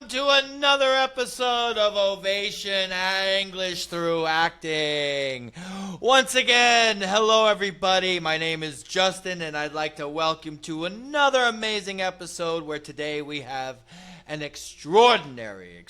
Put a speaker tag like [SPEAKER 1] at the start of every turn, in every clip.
[SPEAKER 1] To another episode of Ovation English Through Acting. Once again, hello everybody. My name is Justin and I'd like to welcome to another amazing episode where today we have an extraordinary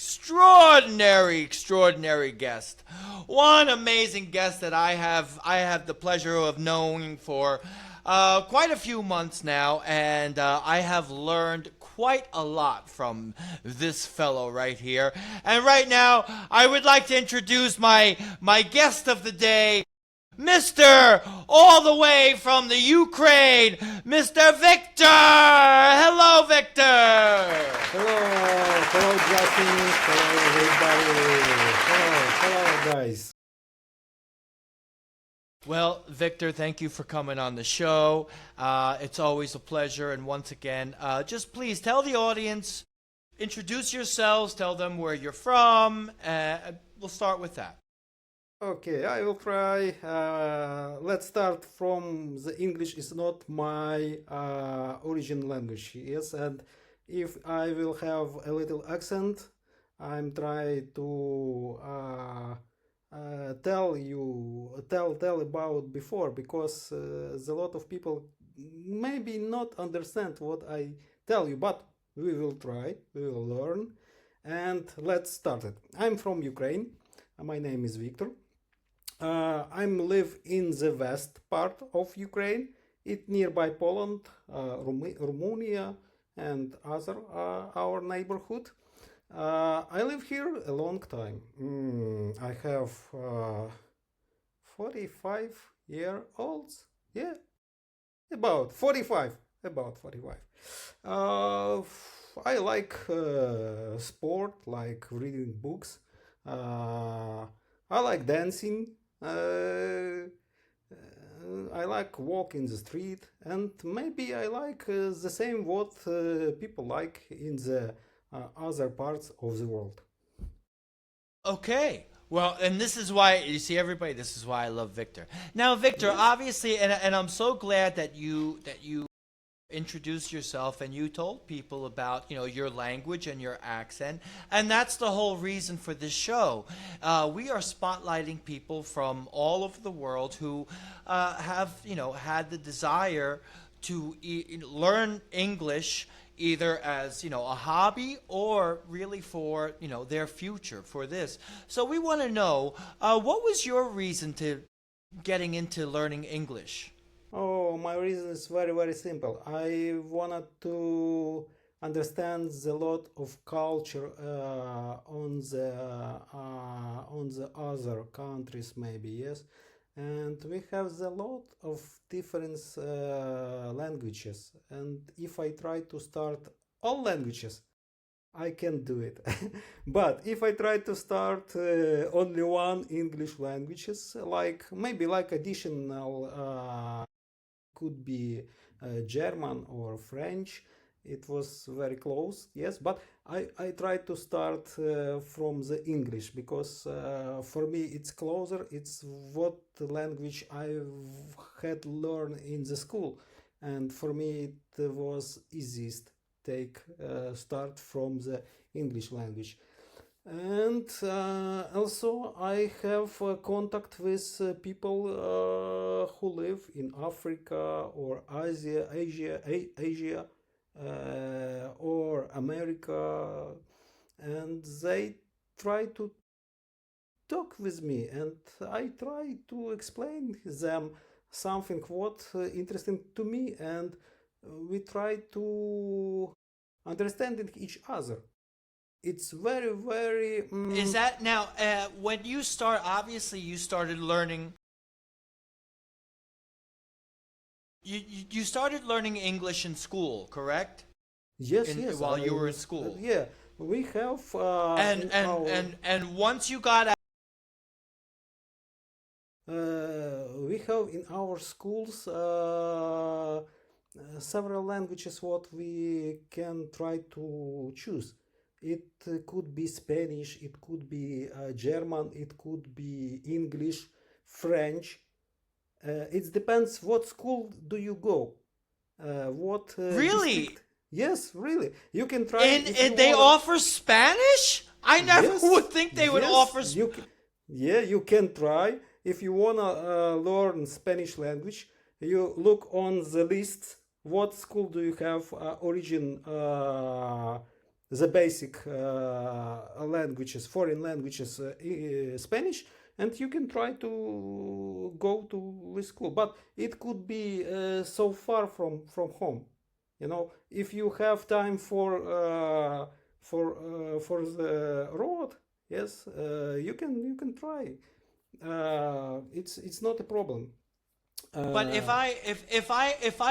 [SPEAKER 1] guest. One amazing guest that I have the pleasure of knowing for quite a few months now, and I have learned quite a lot from this fellow right here. And right now, I would like to introduce my guest of the day, Mr. all the way from the Ukraine, Mr. Viktor. Hello, Viktor.
[SPEAKER 2] Hello, Justin. Hello, everybody. Hello, guys.
[SPEAKER 1] Well, Viktor, thank you for coming on the show. It's always a pleasure. And once again, just please tell the audience, introduce yourselves, tell them where you're from. We'll start with that.
[SPEAKER 2] Okay, I will try. Let's start from the English is not my origin language, yes, and if I will have a little accent, I'm trying to tell about before because a lot of people maybe not understand what I tell you, but we will try, we will learn, and let's start it. I'm from Ukraine. My name is Viktor. I live in the west part of Ukraine. It nearby Poland, Romania, and other our neighborhood. I live here a long time. I have 45-year-olds. Yeah, about 45. About 45. Uh, I like sport, like reading books. I like dancing. I like walk in the street, and maybe I like the same what people like in the other parts of the world.
[SPEAKER 1] Okay. Well, and this is why, you see, everybody, this is why I love Viktor. Now, Viktor,
[SPEAKER 2] Yes.
[SPEAKER 1] obviously, and I'm so glad that you introduced yourself and you told people about your language and your accent, and that's the whole reason for this show. We are spotlighting people from all over the world who have had the desire to learn English, either as a hobby or really for their future for this. So we want to know, what was your reason to getting into learning English?
[SPEAKER 2] Oh, my reason is very, very simple. I wanted to understand the lot of culture on the other countries, maybe, yes. And we have a lot of different languages. And if I try to start all languages, I can do it. But if I try to start only one English languages, like maybe like additional could be German or French. It was very close, yes, but I tried to start from the English because for me it's closer. It's what language I had learned in the school, and for me it was easiest take start from the English language. And also, I have contact with people who live in Africa or Asia, or America, and they try to talk with me, and I try to explain them something what interesting to me, and we try to understanding each other. It's very, very.
[SPEAKER 1] Is that now, when you start, obviously you started learning, you started learning English in school, correct?
[SPEAKER 2] Yes, yes.
[SPEAKER 1] While you were in school.
[SPEAKER 2] Yeah, we have
[SPEAKER 1] And
[SPEAKER 2] in
[SPEAKER 1] and
[SPEAKER 2] our
[SPEAKER 1] and and once you got out,
[SPEAKER 2] we have in our schools several languages what we can try to choose. It could be Spanish, it could be German, it could be English, French. It depends what school do you go, what
[SPEAKER 1] really?
[SPEAKER 2] district. Yes, really. You can try if you
[SPEAKER 1] And they
[SPEAKER 2] wanna.
[SPEAKER 1] offer Spanish? I never
[SPEAKER 2] Yes,
[SPEAKER 1] would think they would
[SPEAKER 2] yes,
[SPEAKER 1] offer.
[SPEAKER 2] yeah, you can try. If you wanna learn Spanish language, you look on the list. What school do you have origin the basic languages, foreign languages, Spanish, and you can try to go to this school. But it could be so far from home. You know, if you have time for the road, yes, you can try. It's not a problem.
[SPEAKER 1] But if
[SPEAKER 2] Uh,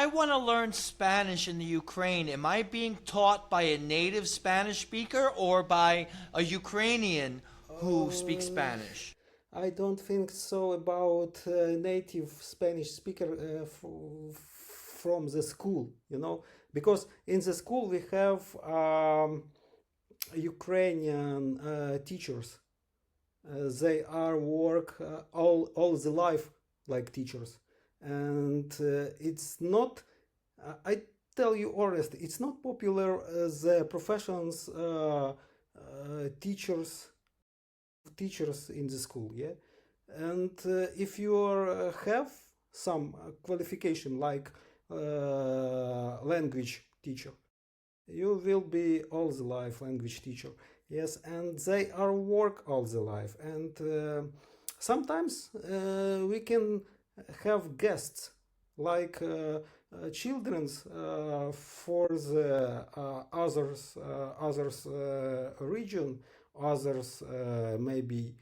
[SPEAKER 1] I want to learn Spanish in the Ukraine, am I being taught by a native Spanish speaker or by a Ukrainian who speaks
[SPEAKER 2] uh,
[SPEAKER 1] Spanish?
[SPEAKER 2] I don't think so about native Spanish speaker from the school, because in the school we have Ukrainian teachers. They are work all the life like teachers, and it's not. I tell you honestly, it's not popular the professions teachers in the school, yeah. And if you have some qualification like language teacher, you will be all the life language teacher. Yes, and they are work all the life, and sometimes we can have guests like children's for the others region, others maybe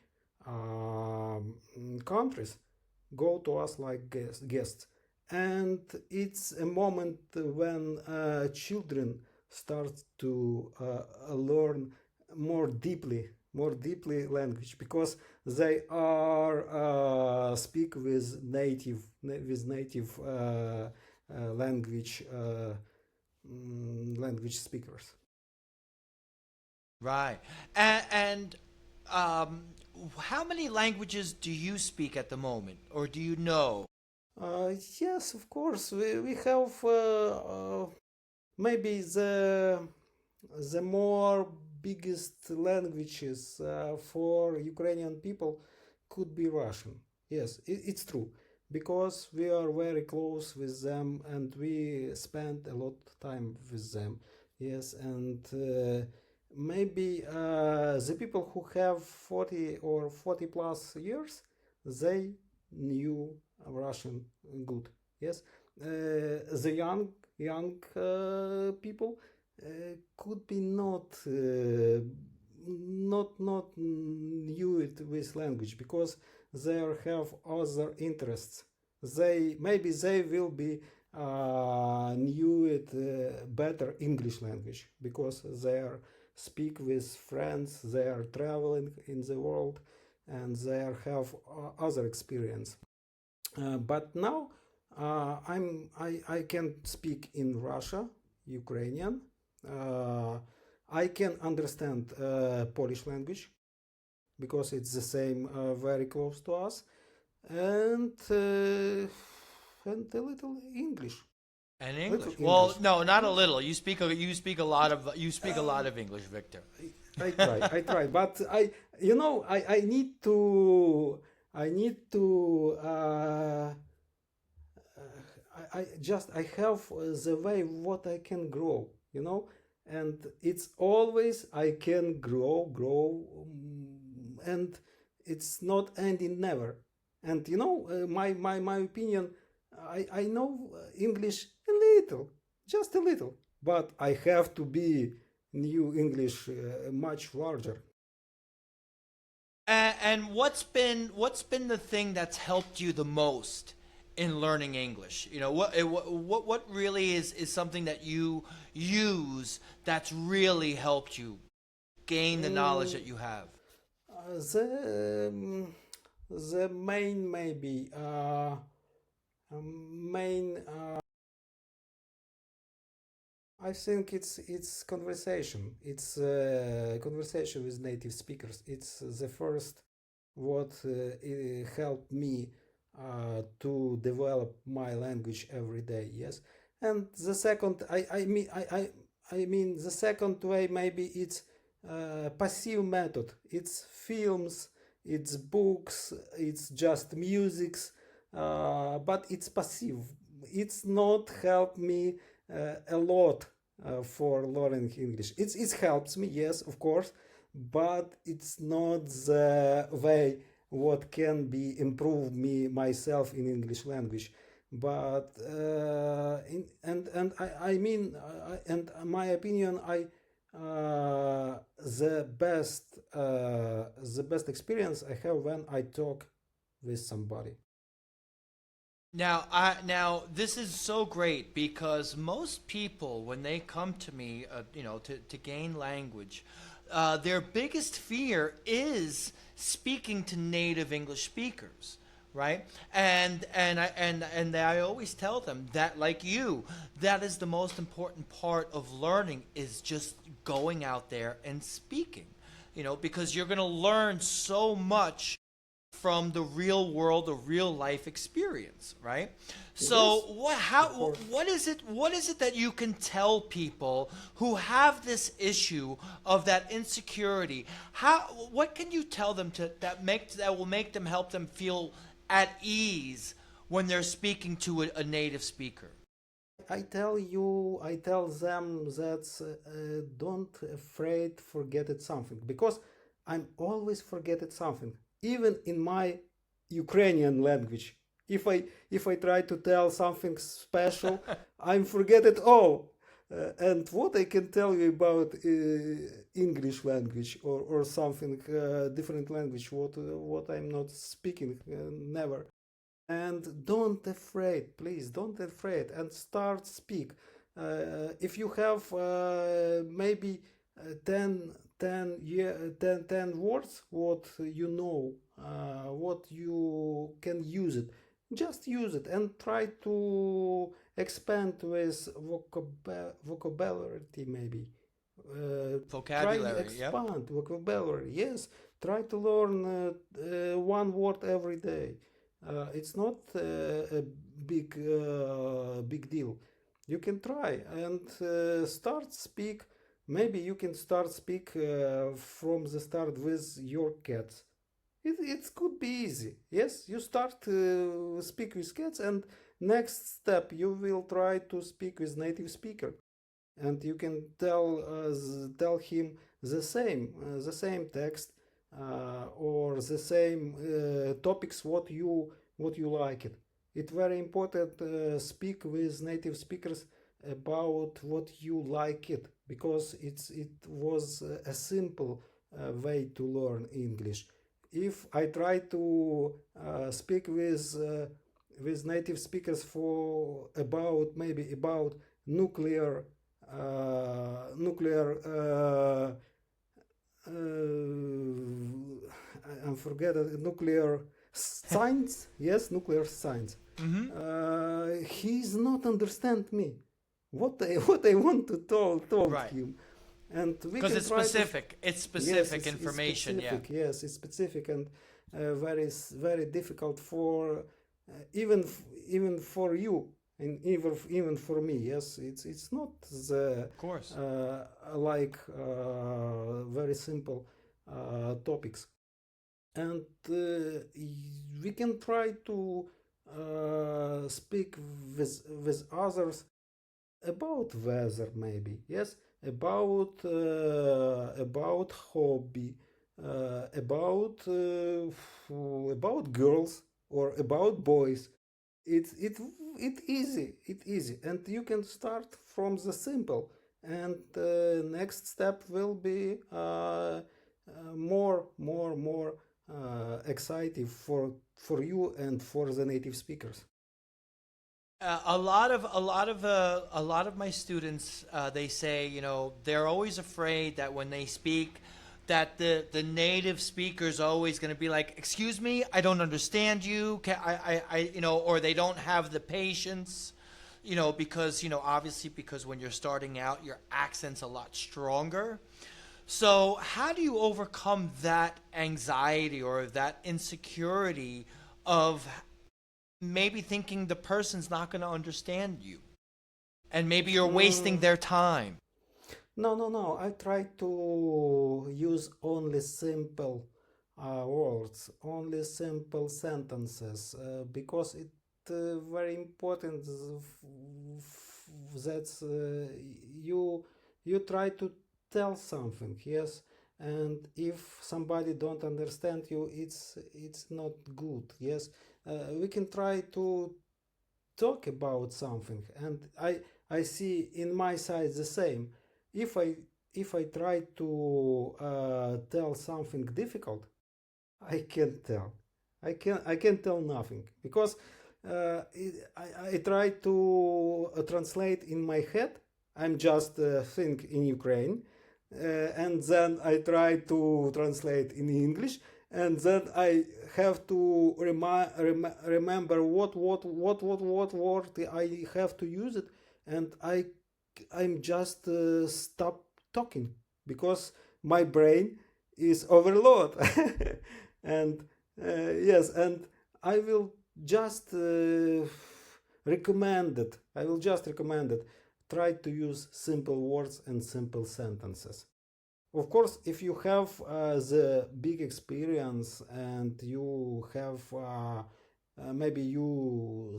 [SPEAKER 2] countries go to us like guests, and it's a moment when children start to learn more deeply language, because they are speak with native language speakers.
[SPEAKER 1] Right. And um, how many languages do you speak at the moment, or do you know?
[SPEAKER 2] Yes, of course, we have maybe the more biggest languages for Ukrainian people could be Russian. Yes, it's true, because we are very close with them and we spend a lot of time with them. Yes, and maybe the people who have 40 or 40 plus years, they knew Russian good. Yes, the young people could be not new it with language, because they have other interests. They will be knew it better English language, because they are speak with friends, they are traveling in the world, and they have other experience. But now I can speak in Russia, Ukrainian. Uh, I can understand Polish language, because it's the same, very close to us, and a little English,
[SPEAKER 1] And
[SPEAKER 2] little
[SPEAKER 1] English. Well,
[SPEAKER 2] English.
[SPEAKER 1] no, not a
[SPEAKER 2] Yes,
[SPEAKER 1] little. You speak a lot of English, Victor.
[SPEAKER 2] I try, but I need to I have the way what I can grow, and it's always I can grow, and it's not ending never. And my opinion, I know English a little, just a little, but I have to be new English much larger.
[SPEAKER 1] And what's been the thing that's helped you the most in learning English? What really is something that you use that's really helped you gain the knowledge
[SPEAKER 2] Mm,
[SPEAKER 1] that you have?
[SPEAKER 2] the main maybe main I think it's conversation. It's conversation with native speakers. It's the first what it helped me to develop my language every day. Yes, and the second, I mean, I mean, the second way maybe it's passive method. It's films, it's books, it's just musics, but it's passive. It's not help me a lot for learning English. It helps me, yes, of course, but it's not the way what can be improve me myself in English language. But and I mean and my opinion, I the best experience I have when I talk with somebody.
[SPEAKER 1] Now this is so great because most people, when they come to me, to gain language, their biggest fear is speaking to native English speakers, right? And I always tell them that, like you, that is the most important part of learning is just going out there and speaking, because you're going to learn so much from the real world, the real life experience, right? So
[SPEAKER 2] Yes, of course.
[SPEAKER 1] what is it that you can tell people who have this issue of that insecurity? What can you tell them that will make them, help them feel at ease when they're speaking to a native speaker?
[SPEAKER 2] I tell them that don't afraid forget it something, because I'm always forget it something, even in my Ukrainian language. If I try to tell something special, I'm forget it all. And what I can tell you about English language, or something different language, what I'm not speaking, never. And don't afraid, please don't afraid, and start speak. If you have maybe 10 10 words what you know, what you can use it, just use it and try to expand with vocabulary maybe. Try
[SPEAKER 1] Vocabulary, yep.
[SPEAKER 2] expand vocabulary, yes. Try to learn one word every day. It's not a big deal. You can try and start speak. Maybe you can start speak from the start with your cats. It could be easy. Yes, you start speak with cats, and next step you will try to speak with native speaker, and you can tell him the same text, or the same topics what you like it. It's very important speak with native speakers about what you like it, because it was a simple way to learn English. If I try to speak with native speakers for about maybe about nuclear nuclear I forget it, nuclear science, yes, nuclear science.
[SPEAKER 1] Mm-hmm.
[SPEAKER 2] He's not understand me what I want to told
[SPEAKER 1] Right.
[SPEAKER 2] him, and we
[SPEAKER 1] Because
[SPEAKER 2] can
[SPEAKER 1] it's
[SPEAKER 2] try to.
[SPEAKER 1] specific. It's
[SPEAKER 2] Yes,
[SPEAKER 1] specific
[SPEAKER 2] it's
[SPEAKER 1] information, yeah.
[SPEAKER 2] specific. Yes, it's specific, and very difficult for even even for you, and even for me. Yes, it's not the
[SPEAKER 1] Of course.
[SPEAKER 2] like very simple topics, and we can try to speak with others about weather maybe, yes, about hobby, about girls or about boys. It easy, and you can start from the simple, and next step will be more exciting for you and for the native speakers.
[SPEAKER 1] A lot of my students, they say, they're always afraid that when they speak, that the native speaker is always going to be like, "Excuse me, I don't understand you." Or they don't have the patience, because obviously, because when you're starting out, your accent's a lot stronger. So how do you overcome that anxiety or that insecurity of maybe thinking the person's not going to understand you, and maybe you're wasting
[SPEAKER 2] Mm,
[SPEAKER 1] their time?
[SPEAKER 2] No. I try to use only simple words, only simple sentences, because it very important that you you try to tell something, yes, and if somebody don't understand you, it's not good, yes. We can try to talk about something, and I see in my side the same. if i if I try to tell something difficult, I can't tell. I can't tell nothing because I try to translate in my head. I'm just think in Ukraine, and then I try to translate in English, and then I have to remember what word I have to use it, and I'm just stop talking because my brain is overload. And yes, and I will just recommend it. I will just recommend it. Try to use simple words and simple sentences. Of course, if you have the big experience and you have maybe you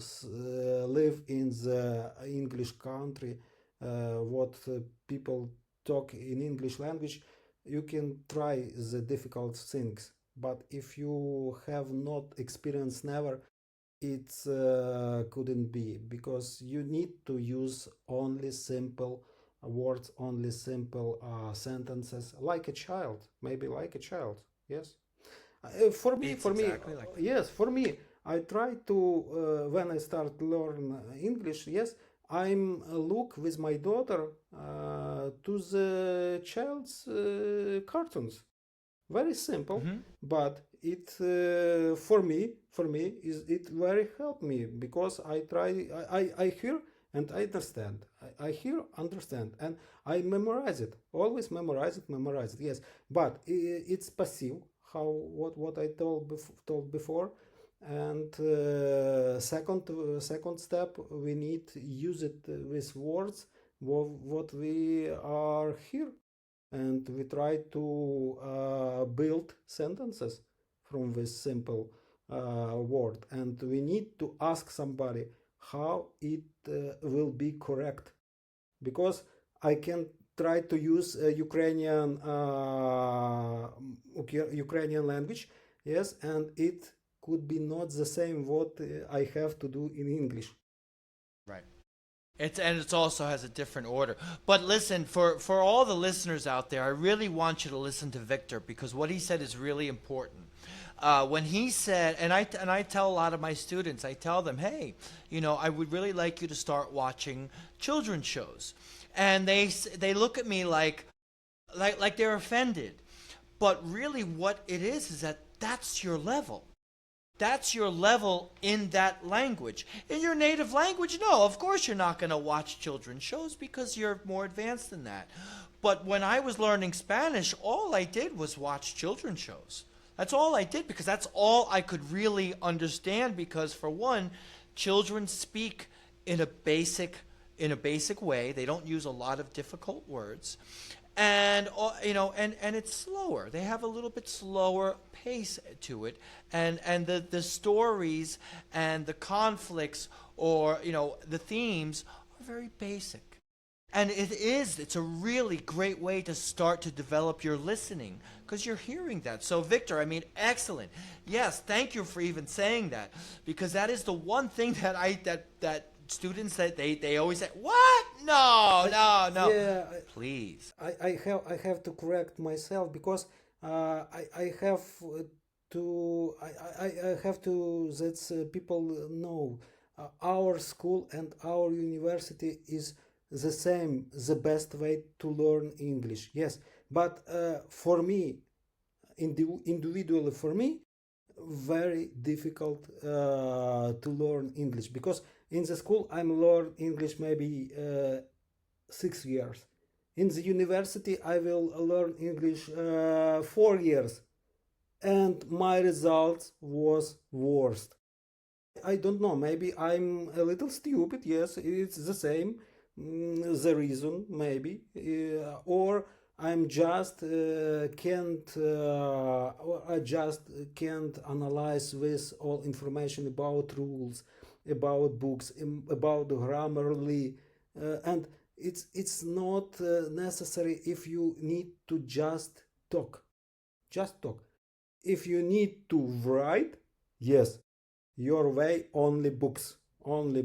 [SPEAKER 2] live in the English country, what people talk in English language, you can try the difficult things. But if you have not experience never, it couldn't be, because you need to use only simple words, only simple sentences, like a child, maybe like a child. Yes.
[SPEAKER 1] It's
[SPEAKER 2] For me,
[SPEAKER 1] exactly like that.
[SPEAKER 2] yes, for me, I try to when I start learn English. Yes, I'm look with my daughter to the child's cartoons. Very simple,
[SPEAKER 1] Hmm.
[SPEAKER 2] but it for me is it very help me, because I try, I hear and I understand. I hear, understand, and I memorize it. Always memorize it. Yes, but it's passive. How what I told before, and second step, we need use it with words what we are here, and we try to build sentences from this simple word, and we need to ask somebody how it will be correct, because I can try to use Ukrainian language, yes, and it could be not the same what I have to do in English.
[SPEAKER 1] Right. It's also has a different order. But listen, for all the listeners out there, I really want you to listen to Victor, because what he said is really important. When he said, and I tell a lot of my students, I tell them, hey, I would really like you to start watching children's shows, and they look at me like they're offended. But really, what it is that that's your level. That's your level in that language. In your native language, no, of course you're not going to watch children's shows because you're more advanced than that. But when I was learning Spanish, all I did was watch children's shows. That's all I did, because that's all I could really understand, because for one, children speak in a basic way. They don't use a lot of difficult words, and and it's slower. They have a little bit slower pace to it, and the stories and the conflicts, or the themes, are very basic. And it's a really great way to start to develop your listening, because you're hearing that. So Victor, I mean, excellent. Yes, thank you for even saying that, because that is the one thing that students, that they always say, what? No,
[SPEAKER 2] I
[SPEAKER 1] no, no.
[SPEAKER 2] Yeah,
[SPEAKER 1] Please.
[SPEAKER 2] I have to correct myself, because I have I have to that people know our school and our university is the same, the best way to learn English. Yes, but for me, individually for me, very difficult to learn English, because in the school I'm learn English maybe 6 years. In the university, I will learn English 4 years, and my result was worst. I don't know. Maybe I'm a little stupid. Yes, it's the same. the reason maybe, or I'm just can't or I just can't analyze this all information about rules, about books, about grammarly, and it's not necessary if you need to talk just talk. If you need to write, yes, your way only books, only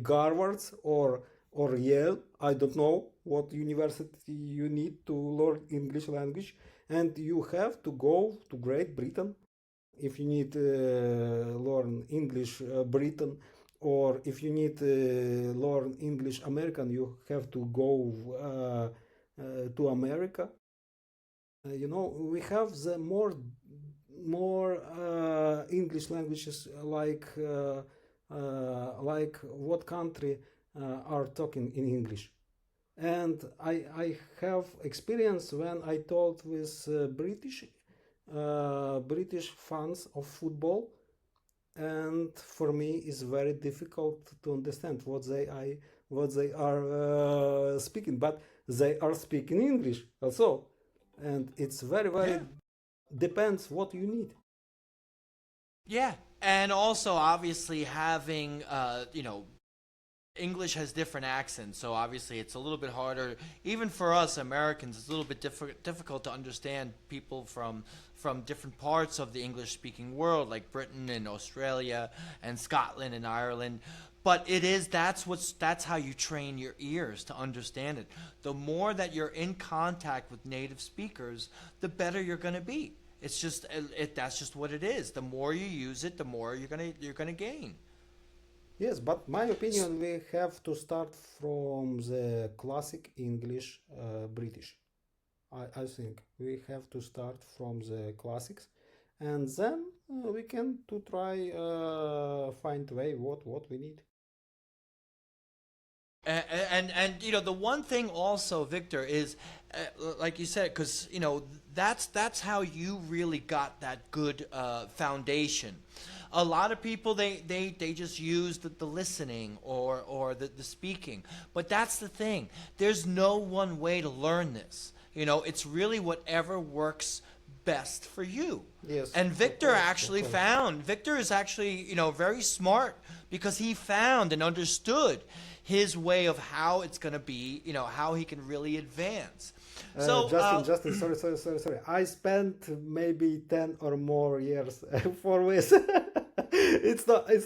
[SPEAKER 2] Harvard's or Yale. I don't know what university you need to learn English language, and you have to go to Great Britain if you need learn English Britain, or if you need learn English American, you have to go to America. We have the more English languages like what country are talking in English. And I have experience when I talked with British fans of football, and for me it's very difficult to understand what they are speaking, but they are speaking English also, and it's very
[SPEAKER 1] Yeah.
[SPEAKER 2] depends what you need.
[SPEAKER 1] Yeah. And also, obviously, having, English has different accents, so obviously it's a little bit harder, even for us Americans. It's a little bit difficult to understand people from different parts of the English-speaking world, like Britain and Australia and Scotland and Ireland. But that's how you train your ears to understand it. The more that you're in contact with native speakers, the better you're going to be. It's just that's just what it is. The more you use it, the more you're gonna gain.
[SPEAKER 2] Yes, but my opinion, we have to start from the classic English British. I think we have to start from the classics, and then we can to try find way what we need.
[SPEAKER 1] And the one thing also, Victor, is like you said, because that's how you really got that good foundation. A lot of people they just use the listening or the speaking, but that's the thing. There's no one way to learn this. It's really whatever works best for you.
[SPEAKER 2] Yes,
[SPEAKER 1] And
[SPEAKER 2] of
[SPEAKER 1] Victor
[SPEAKER 2] course, of
[SPEAKER 1] actually
[SPEAKER 2] course.
[SPEAKER 1] found, Victor is actually, very smart because he found and understood his way of how it's going to be, how he can really advance. So,
[SPEAKER 2] Justin, sorry. I spent maybe 10 or more years for this. It's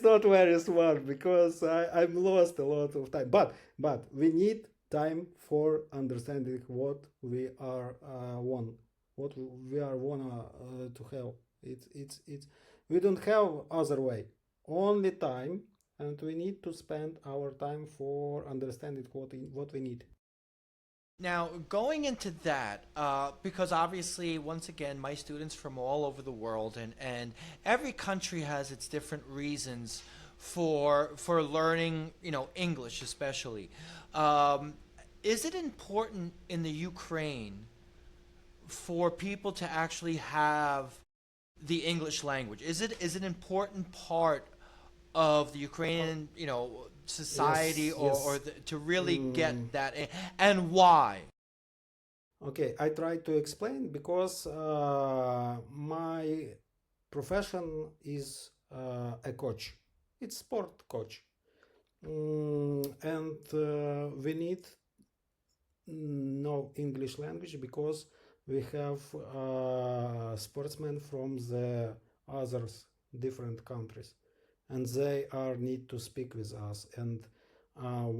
[SPEAKER 2] not very smart because I'm lost a lot of time. But we need time for understanding what we are wanna to have. It's we don't have other way. Only time, and we need to spend our time for understanding what we need.
[SPEAKER 1] now, going into that, because obviously, once again, my students from all over the world, and every country has its different reasons for learning, English especially. Um, is it important in the Ukraine for people to actually have the English language? Is it an important part of the Ukrainian, society,
[SPEAKER 2] Yes, yes.
[SPEAKER 1] to really
[SPEAKER 2] Mm,
[SPEAKER 1] get that in, and why?
[SPEAKER 2] okay, I try to explain because my profession is a coach. It's sport coach. And we need know English language because we have sportsmen from the others different countries, and they are need to speak with us. And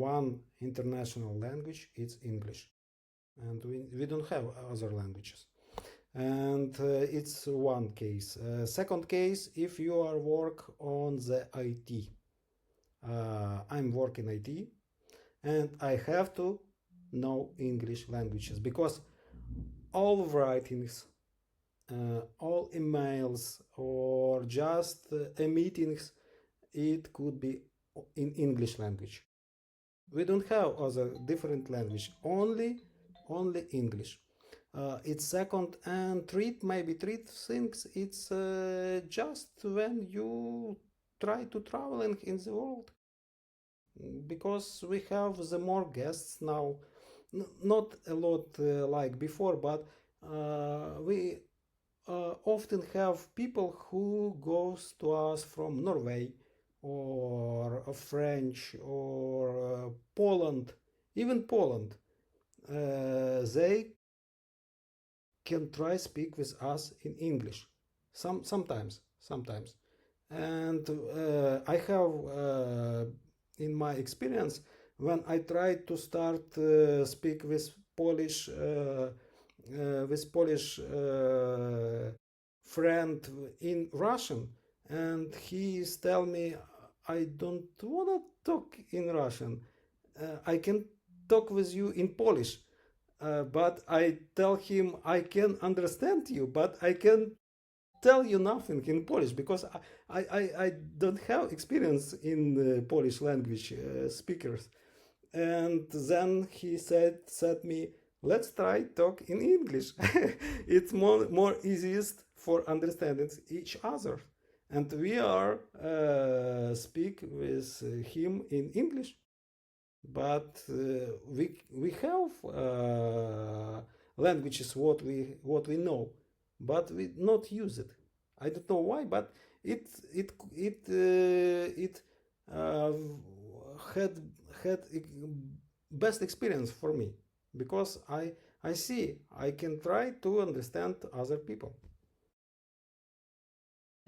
[SPEAKER 2] one international language is English, and we don't have other languages. And it's one case. Second case, if you are work on the IT, I'm working IT, and I have to know English languages because all writings, all emails, or just meetings, it could be in English language. We don't have other different language, only English. It's second and maybe three things. It's just when you try to traveling in the world. because we have the more guests now. Not a lot like before, but we often have people who goes to us from Norway or French or Poland, even Poland. They can try speak with us in English. Sometimes, and I have in my experience when I try to start speak with Polish friend in Russian, and he is tell me I don't wanna talk in Russian. I can talk with you in Polish, but I tell him I can understand you, but I can tell you nothing in Polish because I don't have experience in Polish language speakers. And then he said me, let's try talk in English. It's more easiest for understanding each other. And we are speak with him in English, but we have languages what we know, but we not use it. I don't know why, but it uh, had had best experience for me because I see I can try to understand other people.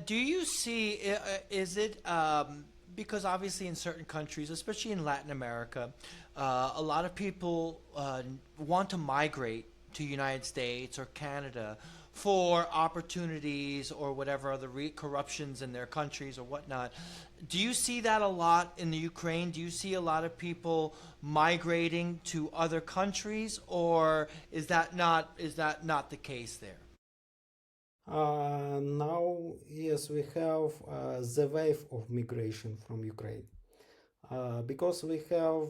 [SPEAKER 1] Do you see, is it, because obviously in certain countries, especially in Latin America, a lot of people want to migrate to United States or Canada for opportunities or whatever other corruptions in their countries or whatnot. Do you see that a lot in the Ukraine? Do you see a lot of people migrating to other countries, or is that not the case there?
[SPEAKER 2] Now, yes, we have the wave of migration from Ukraine because we have.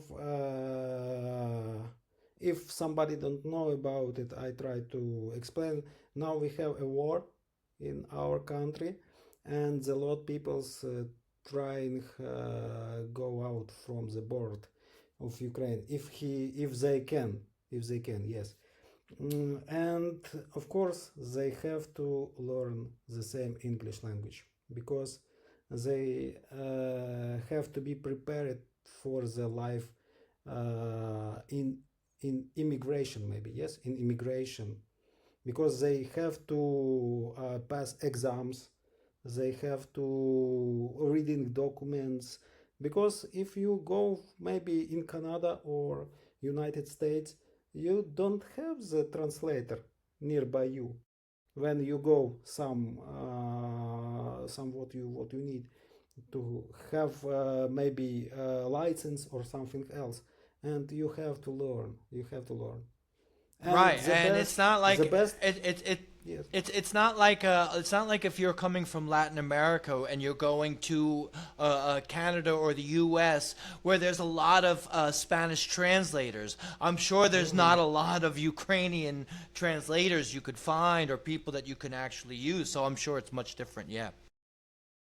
[SPEAKER 2] If somebody don't know about it, I try to explain. Now we have a war in our country, and a lot people's trying go out from the board of Ukraine if they can, yes. And of course, they have to learn the same English language because they have to be prepared for the life in immigration, maybe yes, in immigration, because they have to pass exams, they have to reading documents, because if you go maybe in Canada or United States, you don't have the translator nearby you when you go some what you need to have maybe a license or something else, and you have to learn, and
[SPEAKER 1] Right, and it's not
[SPEAKER 2] the
[SPEAKER 1] like
[SPEAKER 2] best yes.
[SPEAKER 1] it's not like if you're coming from Latin America and you're going to Canada or the U.S. where there's a lot of Spanish translators. I'm sure there's not a lot of Ukrainian translators you could find or people that you can actually use. So I'm sure it's much different. Yeah.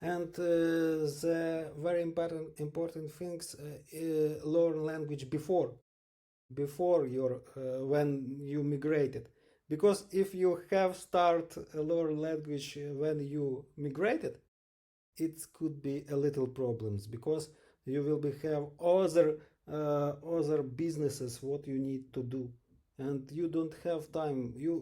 [SPEAKER 2] And the very important things learn language before your when you migrated, because if you have start learn language when you migrated, it could be a little problems because you will be have other businesses what you need to do, and you don't have time. You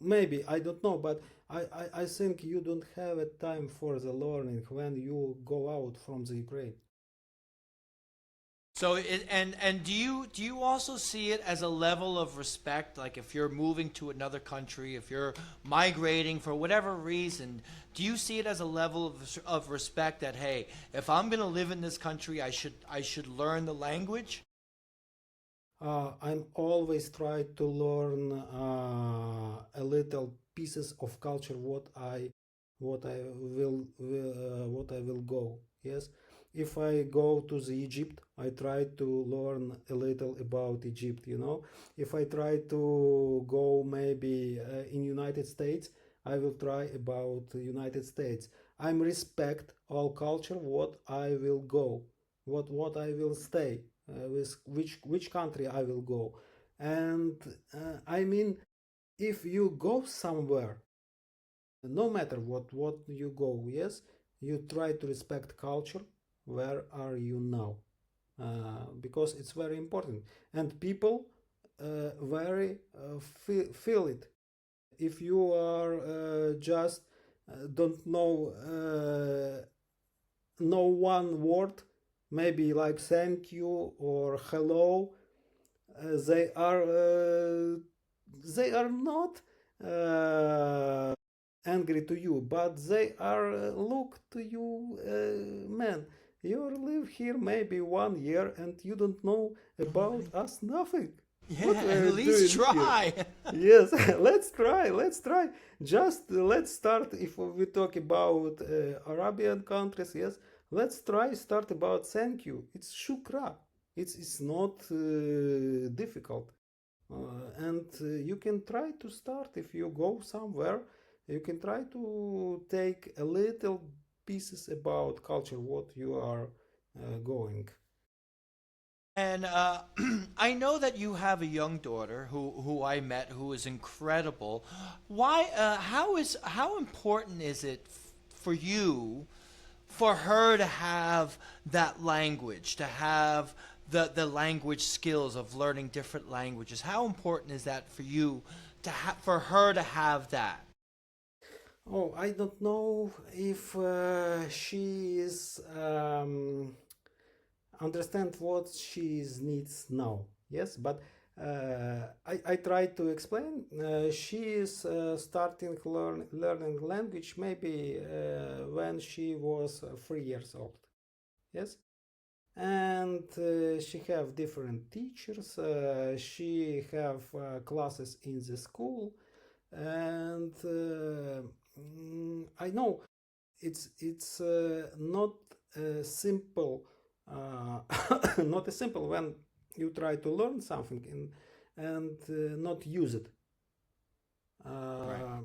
[SPEAKER 2] maybe I don't know, but I think you don't have a time for the learning when you go out from the Ukraine.
[SPEAKER 1] So and do you also see it as a level of respect? Like if you're moving to another country, if you're migrating for whatever reason, do you see it as a level of respect that hey, if I'm gonna live in this country, I should learn the language?
[SPEAKER 2] I'm always try to learn a little pieces of culture what I will go. Yes, if I go to the Egypt, I try to learn a little about Egypt. You know, if I try to go maybe in United States, I will try about United States. I'm respect all culture what I will go. what I will stay, with which country I will go. And I mean, if you go somewhere, no matter what you go, yes, you try to respect culture. Where are you now? Because it's very important, and people very feel it. If you are just don't know one word, maybe like thank you or hello, they are not uh, angry to you, but they are look to you, man. You live here maybe 1 year and you don't know about us nothing. What
[SPEAKER 1] Yeah,
[SPEAKER 2] we
[SPEAKER 1] at
[SPEAKER 2] are
[SPEAKER 1] least
[SPEAKER 2] doing here?
[SPEAKER 1] try.
[SPEAKER 2] Yes, let's try. Let's try. Just let's start. If we talk about Arabian countries, yes, let's try start about thank you. It's shukra. It's not difficult, and you can try to start if you go somewhere. You can try to take a little pieces about culture what you are going.
[SPEAKER 1] And I know that you have a young daughter who I met who is incredible. Why? How important is it for you for her to have that language, to have the language skills of learning different languages? How important is that for you for her to have that?
[SPEAKER 2] Oh, I don't know if she is understand what she needs now. Yes, but I try to explain. She is starting learning language maybe when she was 3 years old. Yes, and she have different teachers. She have classes in the school, and I know it's not simple, uh, not as simple when you try to learn something and not use it.
[SPEAKER 1] Right.
[SPEAKER 2] uh,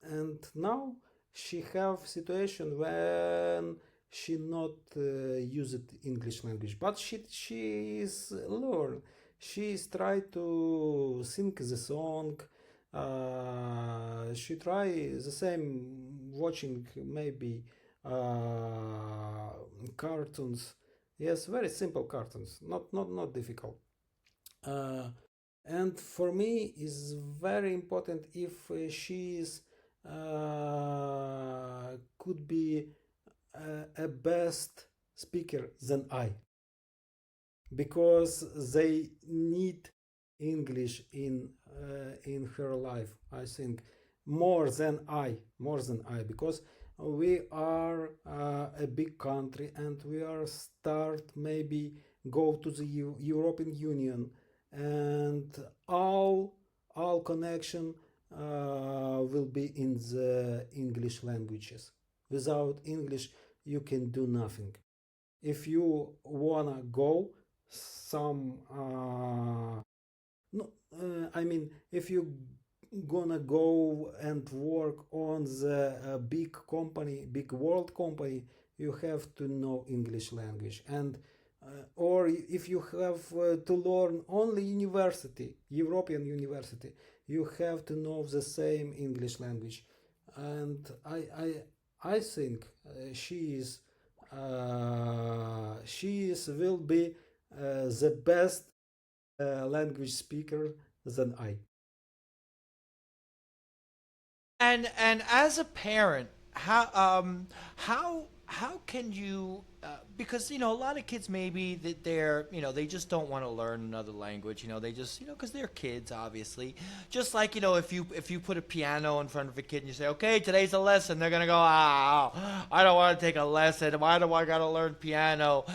[SPEAKER 2] and now she have situation when she not use it English language, but she is learn. She is try to sing the song. She try the same watching maybe cartoons. Yes, very simple cartoons, not difficult. uh, and for me is very important if she is could be a best speaker than I, because they need English in her life. I think more than I, because we are a big country and we are start maybe go to the European Union, and all connection will be in the English languages. Without English, you can do nothing. If you wanna go some no I mean, if you gonna go and work on the big company, big world company, you have to know English language. And or if you have to learn only university, European university, you have to know the same English language. And I think she is will be the best language speaker than I.
[SPEAKER 1] And as a parent, how can you because you know a lot of kids maybe that they're they just don't want to learn another language, they just because they're kids obviously, just like if you put a piano in front of a kid and you say, okay, today's a lesson, they're gonna go, I don't want to take a lesson, why do I gotta learn piano?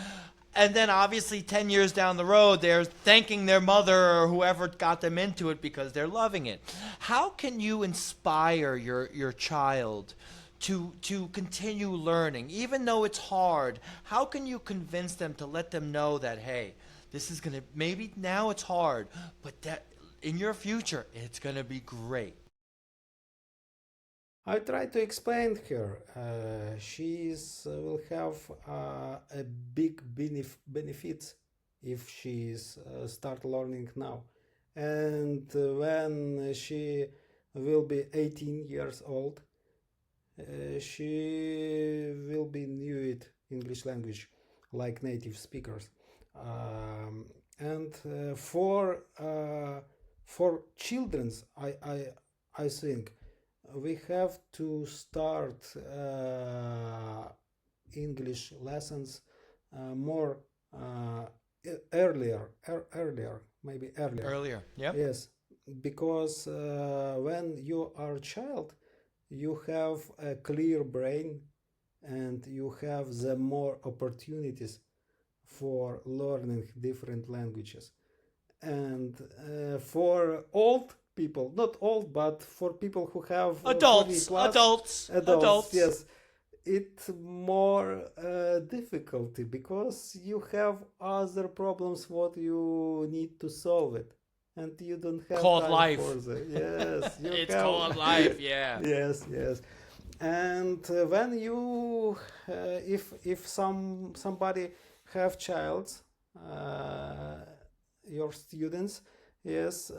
[SPEAKER 1] And then obviously 10 years down the road they're thanking their mother or whoever got them into it because they're loving it. How can you inspire your child to continue learning even though it's hard? How can you convince them to let them know that, hey, this is going to, maybe now it's hard, but that in your future it's going to be great?
[SPEAKER 2] I try to explain her. Will have a big benefit if she's start learning now, and when she will be 18 years old, she will be new it English language like native speakers. And for children's, I think we have to start English lessons more earlier, maybe earlier.
[SPEAKER 1] Earlier. Yep.
[SPEAKER 2] Yes, because when you are a child, you have a clear brain and you have the more opportunities for learning different languages. And for old people, not old, but for people who have 40
[SPEAKER 1] Adults.
[SPEAKER 2] plus
[SPEAKER 1] Adults.
[SPEAKER 2] adults, yes, it's more difficulty because you have other problems what you need to solve it, and you don't have
[SPEAKER 1] Called
[SPEAKER 2] time
[SPEAKER 1] life.
[SPEAKER 2] for the yes. You
[SPEAKER 1] It's
[SPEAKER 2] have
[SPEAKER 1] called life. Yeah.
[SPEAKER 2] yes. And when you if somebody have childs, your students, yes,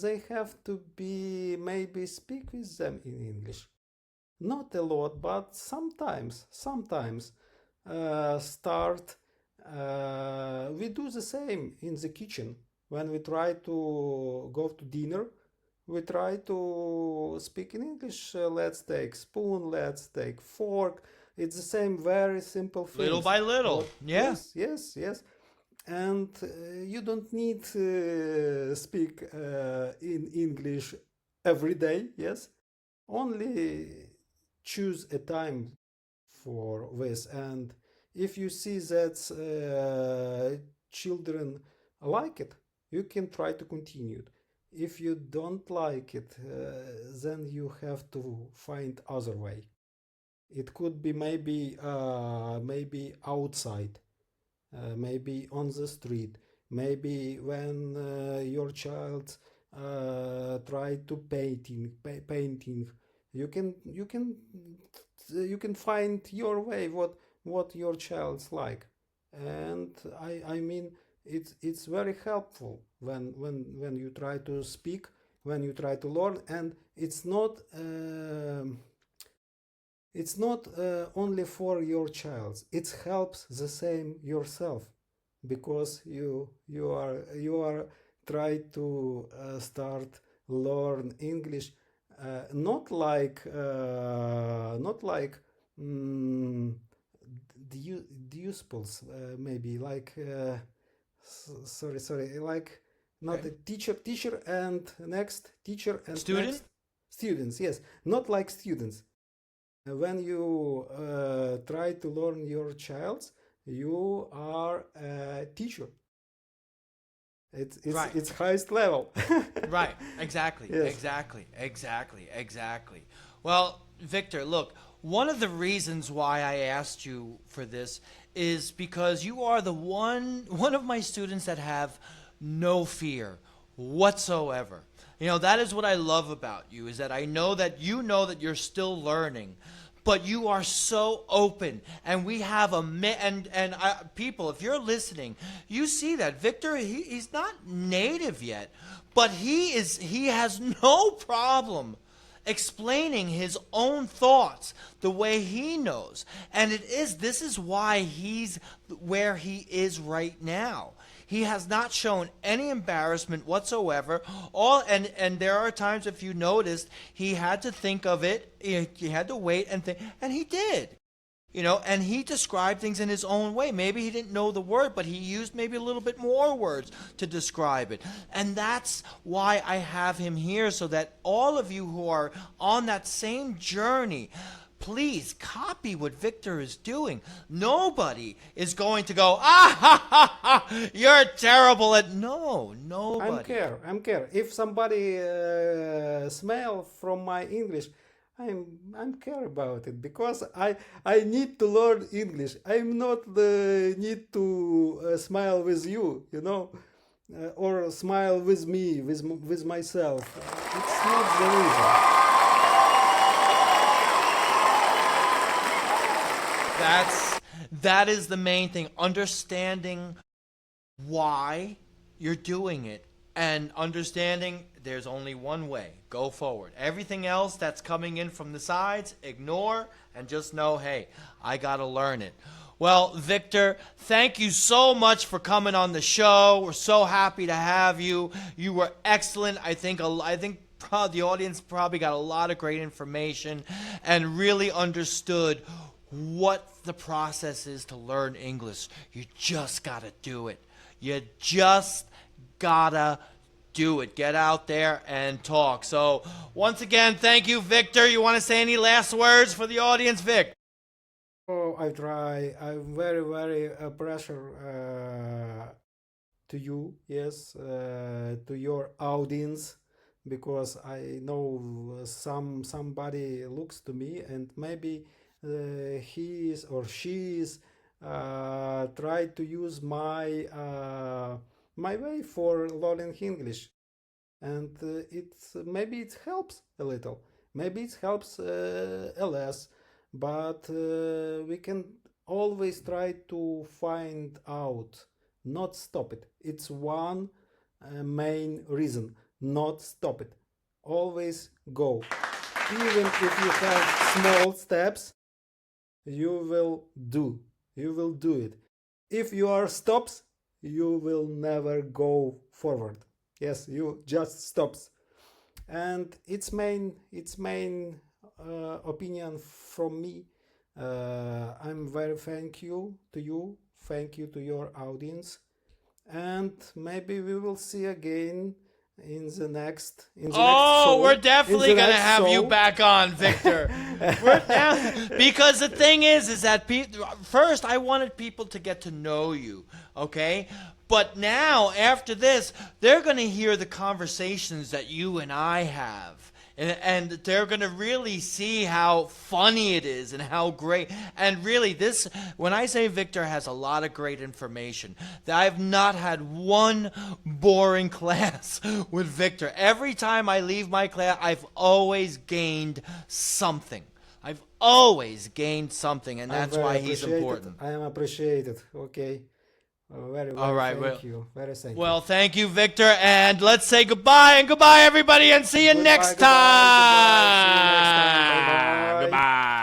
[SPEAKER 2] they have to be maybe speak with them in English, not a lot, but sometimes start. We do the same in the kitchen when we try to go to dinner. We try to speak in English. Let's take spoon. Let's take fork. It's the same, very simple
[SPEAKER 1] Little
[SPEAKER 2] things.
[SPEAKER 1] by little. Yeah.
[SPEAKER 2] Yes. And you don't need speak in English every day. Yes, only choose a time for this. And if you see that children like it, you can try to continue. If you don't like it, then you have to find other way. It could be maybe outside, maybe on the street, maybe when your child try to painting, you can find your way what your child's like. And I mean it's very helpful when you try to speak, when you try to learn. And it's not only for your child, it helps the same yourself, because you are try to start learn English, not like mm, pupils, maybe like sorry, like not
[SPEAKER 1] Okay.
[SPEAKER 2] a teacher and next teacher and
[SPEAKER 1] Student?
[SPEAKER 2] next students. Yes, not like students. When you try to learn your child, you are a teacher. It's it's
[SPEAKER 1] Right.
[SPEAKER 2] it's highest level.
[SPEAKER 1] Right. Exactly.
[SPEAKER 2] Yes.
[SPEAKER 1] Exactly. Well, Victor, look, one of the reasons why I asked you for this is because you are the one of my students that have no fear whatsoever. That is what I love about you, is that I know that you know that you're still learning, but you are so open. And we have people, if you're listening, you see that Victor, he's not native yet, but he has no problem explaining his own thoughts the way he knows. And this is why he's where he is right now. He has not shown any embarrassment whatsoever. And there are times, if you noticed, he had to think of it. He had to wait and think, and he did. And he described things in his own way. Maybe he didn't know the word, but he used maybe a little bit more words to describe it. And that's why I have him here, so that all of you who are on that same journey, please copy what Victor is doing. Nobody is going to go, you're terrible at. No, nobody.
[SPEAKER 2] I'm care. If somebody smell from my English, I'm care about it, because I need to learn English. I'm not need to smile with you, or smile with me, with myself. It's not the reason.
[SPEAKER 1] That is the main thing. Understanding why you're doing it and understanding there's only one way. Go forward. Everything else that's coming in from the sides, ignore and just know, hey, I got to learn it. Well, Viktor, thank you so much for coming on the show. We're so happy to have you. You were excellent. I think the audience probably got a lot of great information and really understood what the process is to learn English. You just got to do it. You just got to do it. Get out there and talk. So, once again, thank you, Viktor. You want to say any last words for the audience, Vic?
[SPEAKER 2] Oh, I try. I'm very, very pressure to you, yes, to your audience, because I know somebody looks to me and maybe he is or she is try to use my way for learning English, and it's maybe it helps a little, maybe it helps a less, but we can always try to find out, not stop it. It's one main reason, not stop it. Always go. Even if you have small steps, you will do it. If you are stops, you will never go forward. Yes, you just stops. And its main opinion from me. I'm very thank you to you, thank you to your audience, and maybe we will see again in the next show.
[SPEAKER 1] We're definitely gonna
[SPEAKER 2] next
[SPEAKER 1] have you
[SPEAKER 2] show.
[SPEAKER 1] back on, Viktor. Because the thing is that first I wanted people to get to know you, okay? But now after this, they're gonna hear the conversations that you and I have. And they're going to really see how funny it is and how great. And really, when I say Viktor has a lot of great information, that I've not had one boring class with Viktor. Every time I leave my class, I've always gained something. I've always gained something, and that's why he's important.
[SPEAKER 2] I am appreciated. Okay. Very well.
[SPEAKER 1] All right,
[SPEAKER 2] Thank you. Very thank you.
[SPEAKER 1] Well, thank you, Viktor, and let's say goodbye and goodbye, everybody, and see you
[SPEAKER 2] Goodbye,
[SPEAKER 1] next
[SPEAKER 2] goodbye,
[SPEAKER 1] time.
[SPEAKER 2] goodbye. See you next time. Bye-bye.
[SPEAKER 1] Goodbye.